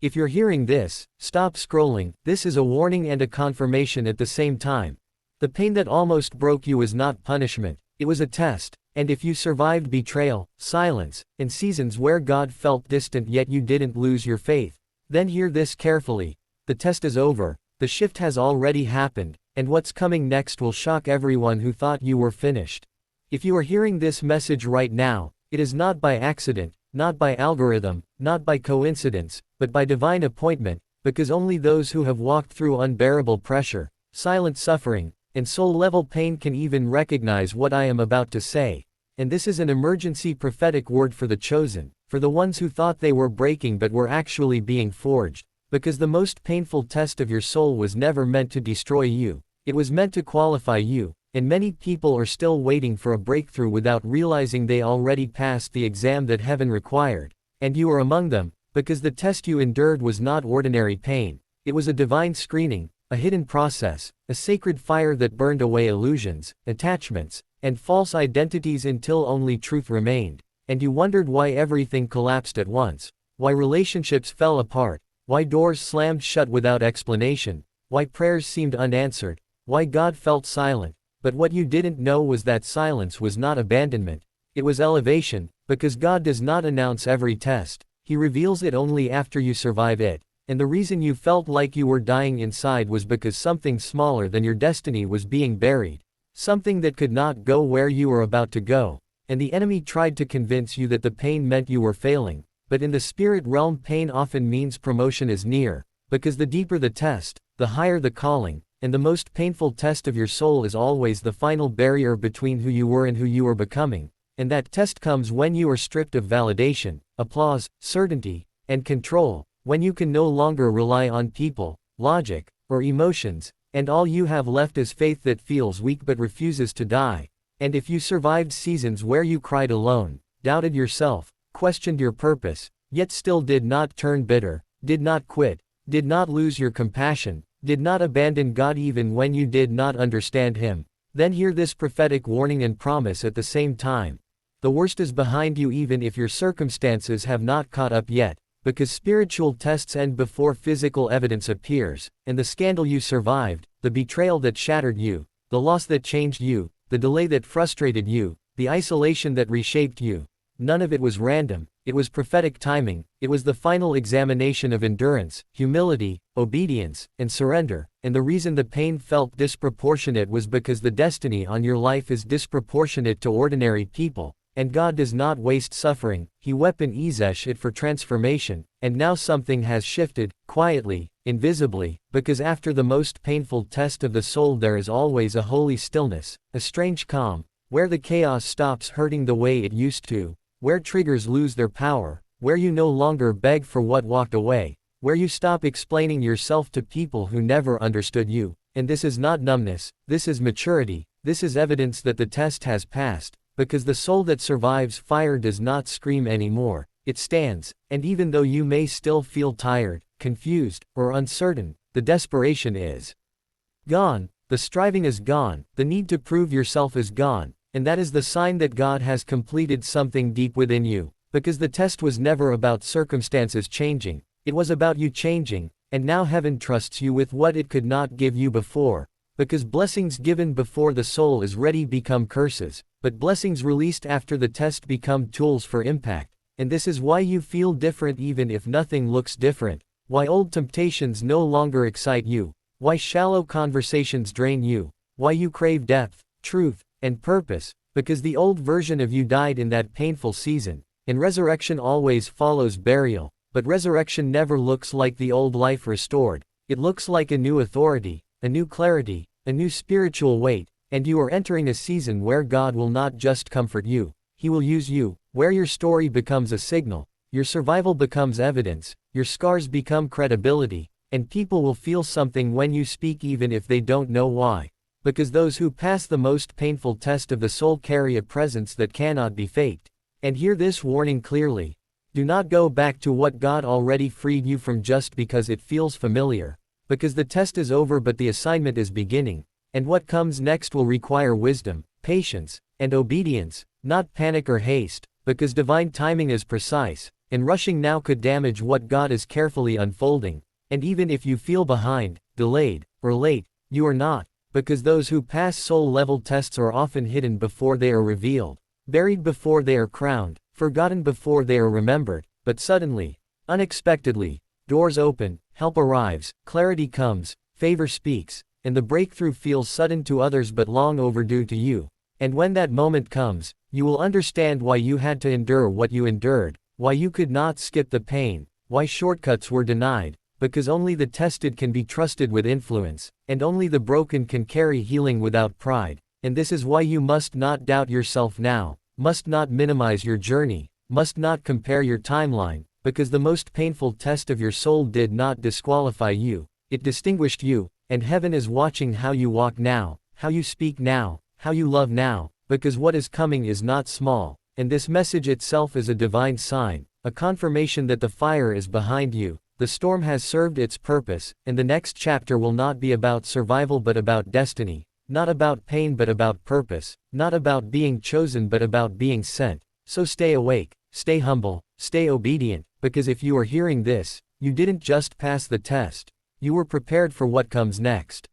If you're hearing this, stop scrolling. This is a warning and a confirmation at the same time. The pain that almost broke you was not punishment, it was a test. And if you survived betrayal, silence, and seasons where God felt distant yet you didn't lose your faith, then hear this carefully. The test is over, the shift has already happened, and what's coming next will shock everyone who thought you were finished. If you are hearing this message right now, it is not by accident, not by algorithm, not by coincidence, but by divine appointment, because only those who have walked through unbearable pressure, silent suffering, and soul-level pain can even recognize what I am about to say. And this is an emergency prophetic word for the chosen, for the ones who thought they were breaking but were actually being forged, because the most painful test of your soul was never meant to destroy you, it was meant to qualify you, and many people are still waiting for a breakthrough without realizing they already passed the exam that heaven required, and you are among them, because the test you endured was not ordinary pain, it was a divine screening, a hidden process, a sacred fire that burned away illusions, attachments, and false identities until only truth remained, and you wondered why everything collapsed at once, why relationships fell apart, why doors slammed shut without explanation, why prayers seemed unanswered, why God felt silent, but what you didn't know was that silence was not abandonment, it was elevation, because God does not announce every test, He reveals it only after you survive it. And the reason you felt like you were dying inside was because something smaller than your destiny was being buried. Something that could not go where you were about to go. And the enemy tried to convince you that the pain meant you were failing. But in the spirit realm, pain often means promotion is near. Because the deeper the test, the higher the calling. And the most painful test of your soul is always the final barrier between who you were and who you are becoming. And that test comes when you are stripped of validation, applause, certainty, and control. When you can no longer rely on people, logic, or emotions, and all you have left is faith that feels weak but refuses to die. And if you survived seasons where you cried alone, doubted yourself, questioned your purpose, yet still did not turn bitter, did not quit, did not lose your compassion, did not abandon God even when you did not understand Him, then hear this prophetic warning and promise at the same time. The worst is behind you even if your circumstances have not caught up yet. Because spiritual tests end before physical evidence appears, and the scandal you survived, the betrayal that shattered you, the loss that changed you, the delay that frustrated you, the isolation that reshaped you, none of it was random, it was prophetic timing, it was the final examination of endurance, humility, obedience, and surrender, and the reason the pain felt disproportionate was because the destiny on your life is disproportionate to ordinary people. And God does not waste suffering, He weaponizes it for transformation, and now something has shifted, quietly, invisibly, because after the most painful test of the soul there is always a holy stillness, a strange calm, where the chaos stops hurting the way it used to, where triggers lose their power, where you no longer beg for what walked away, where you stop explaining yourself to people who never understood you, and this is not numbness, this is maturity, this is evidence that the test has passed. Because the soul that survives fire does not scream anymore, it stands, and even though you may still feel tired, confused, or uncertain, the desperation is gone, the striving is gone, the need to prove yourself is gone, and that is the sign that God has completed something deep within you, because the test was never about circumstances changing, it was about you changing, and now heaven trusts you with what it could not give you before, because blessings given before the soul is ready become curses. But blessings released after the test become tools for impact, and this is why you feel different even if nothing looks different, why old temptations no longer excite you, why shallow conversations drain you, why you crave depth, truth, and purpose, because the old version of you died in that painful season, and resurrection always follows burial, but resurrection never looks like the old life restored, it looks like a new authority, a new clarity, a new spiritual weight. And you are entering a season where God will not just comfort you, He will use you, where your story becomes a signal, your survival becomes evidence, your scars become credibility, and people will feel something when you speak even if they don't know why. Because those who pass the most painful test of the soul carry a presence that cannot be faked. And hear this warning clearly. Do not go back to what God already freed you from just because it feels familiar. Because the test is over but the assignment is beginning. And what comes next will require wisdom, patience, and obedience, not panic or haste, because divine timing is precise, and rushing now could damage what God is carefully unfolding. And even if you feel behind, delayed, or late, you are not, because those who pass soul-level tests are often hidden before they are revealed, buried before they are crowned, forgotten before they are remembered. But suddenly, unexpectedly, doors open, help arrives, clarity comes, favor speaks, and the breakthrough feels sudden to others but long overdue to you. And when that moment comes, you will understand why you had to endure what you endured, why you could not skip the pain, why shortcuts were denied, because only the tested can be trusted with influence, and only the broken can carry healing without pride. And this is why you must not doubt yourself now, must not minimize your journey, must not compare your timeline, because the most painful test of your soul did not disqualify you, it distinguished you, and heaven is watching how you walk now, how you speak now, how you love now, because what is coming is not small, and this message itself is a divine sign, a confirmation that the fire is behind you, the storm has served its purpose, and the next chapter will not be about survival but about destiny, not about pain but about purpose, not about being chosen but about being sent. So stay awake, stay humble, stay obedient, because if you are hearing this, you didn't just pass the test, you were prepared for what comes next.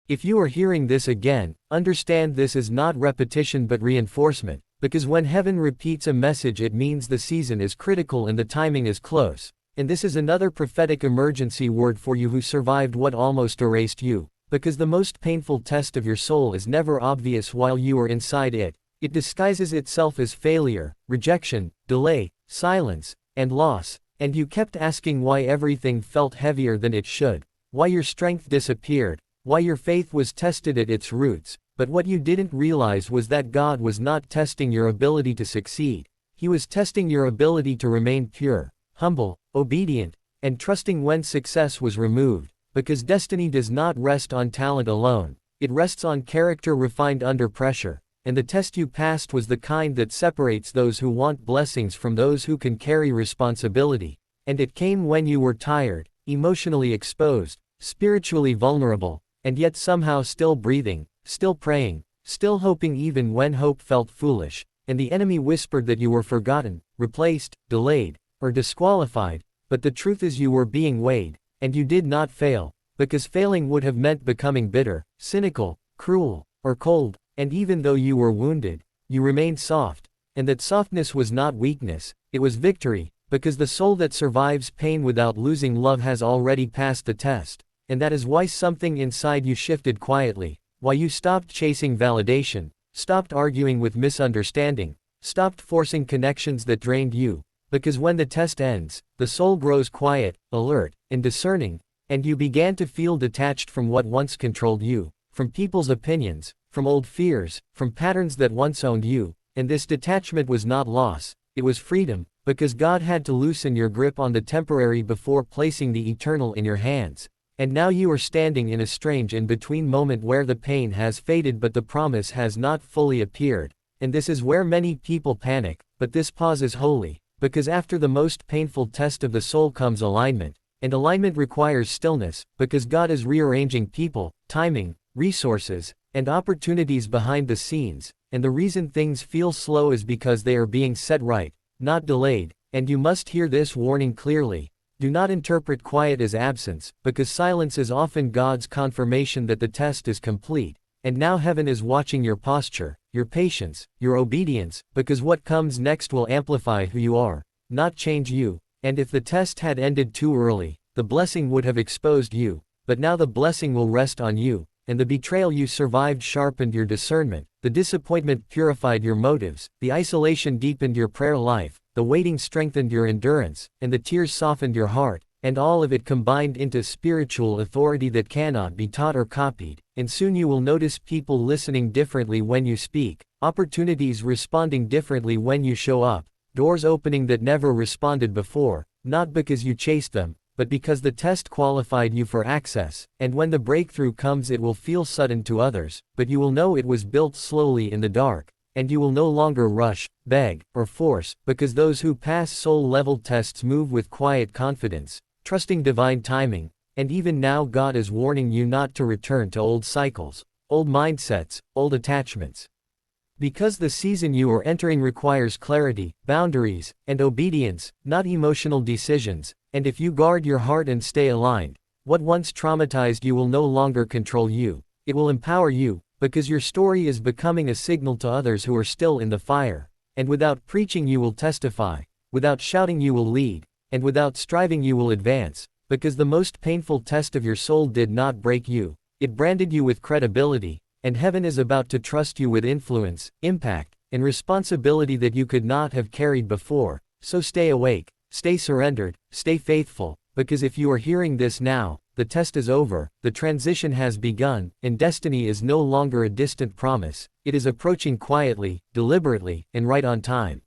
If you are hearing this again, understand this is not repetition but reinforcement, because when heaven repeats a message it means the season is critical and the timing is close. And this is another prophetic emergency word for you who survived what almost erased you, because the most painful test of your soul is never obvious while you are inside it. It disguises itself as failure, rejection, delay, silence, and loss, and you kept asking why everything felt heavier than it should, why your strength disappeared, why your faith was tested at its roots. But what you didn't realize was that God was not testing your ability to succeed, He was testing your ability to remain pure, humble, obedient, and trusting when success was removed, because destiny does not rest on talent alone, it rests on character refined under pressure, and the test you passed was the kind that separates those who want blessings from those who can carry responsibility, and it came when you were tired, emotionally exposed, spiritually vulnerable, and yet somehow still breathing, still praying, still hoping even when hope felt foolish, and the enemy whispered that you were forgotten, replaced, delayed, or disqualified. But the truth is you were being weighed, and you did not fail, because failing would have meant becoming bitter, cynical, cruel, or cold, and even though you were wounded, you remained soft, and that softness was not weakness, it was victory, because the soul that survives pain without losing love has already passed the test. And that is why something inside you shifted quietly, why you stopped chasing validation, stopped arguing with misunderstanding, stopped forcing connections that drained you, because when the test ends, the soul grows quiet, alert, and discerning, and you began to feel detached from what once controlled you, from people's opinions, from old fears, from patterns that once owned you, and this detachment was not loss, it was freedom, because God had to loosen your grip on the temporary before placing the eternal in your hands. And now you are standing in a strange in-between moment where the pain has faded but the promise has not fully appeared, and this is where many people panic, but this pause is holy, because after the most painful test of the soul comes alignment, and alignment requires stillness, because God is rearranging people, timing, resources, and opportunities behind the scenes, and the reason things feel slow is because they are being set right, not delayed, and you must hear this warning clearly. Do not interpret quiet as absence, because silence is often God's confirmation that the test is complete, and now heaven is watching your posture, your patience, your obedience, because what comes next will amplify who you are, not change you, and if the test had ended too early, the blessing would have exposed you, but now the blessing will rest on you, and the betrayal you survived sharpened your discernment, the disappointment purified your motives, the isolation deepened your prayer life, the waiting strengthened your endurance, and the tears softened your heart, and all of it combined into spiritual authority that cannot be taught or copied. And soon you will notice people listening differently when you speak, opportunities responding differently when you show up, doors opening that never responded before, not because you chased them, but because the test qualified you for access. And when the breakthrough comes it will feel sudden to others, but you will know it was built slowly in the dark. And you will no longer rush, beg, or force, because those who pass soul-level tests move with quiet confidence, trusting divine timing, and even now God is warning you not to return to old cycles, old mindsets, old attachments. Because the season you are entering requires clarity, boundaries, and obedience, not emotional decisions, and if you guard your heart and stay aligned, what once traumatized you will no longer control you. It will empower you, because your story is becoming a signal to others who are still in the fire. And without preaching you will testify, without shouting you will lead, and without striving you will advance, because the most painful test of your soul did not break you, it branded you with credibility, and heaven is about to trust you with influence, impact, and responsibility that you could not have carried before. So stay awake, stay surrendered, stay faithful, because if you are hearing this now, the test is over, the transition has begun, and destiny is no longer a distant promise, it is approaching quietly, deliberately, and right on time.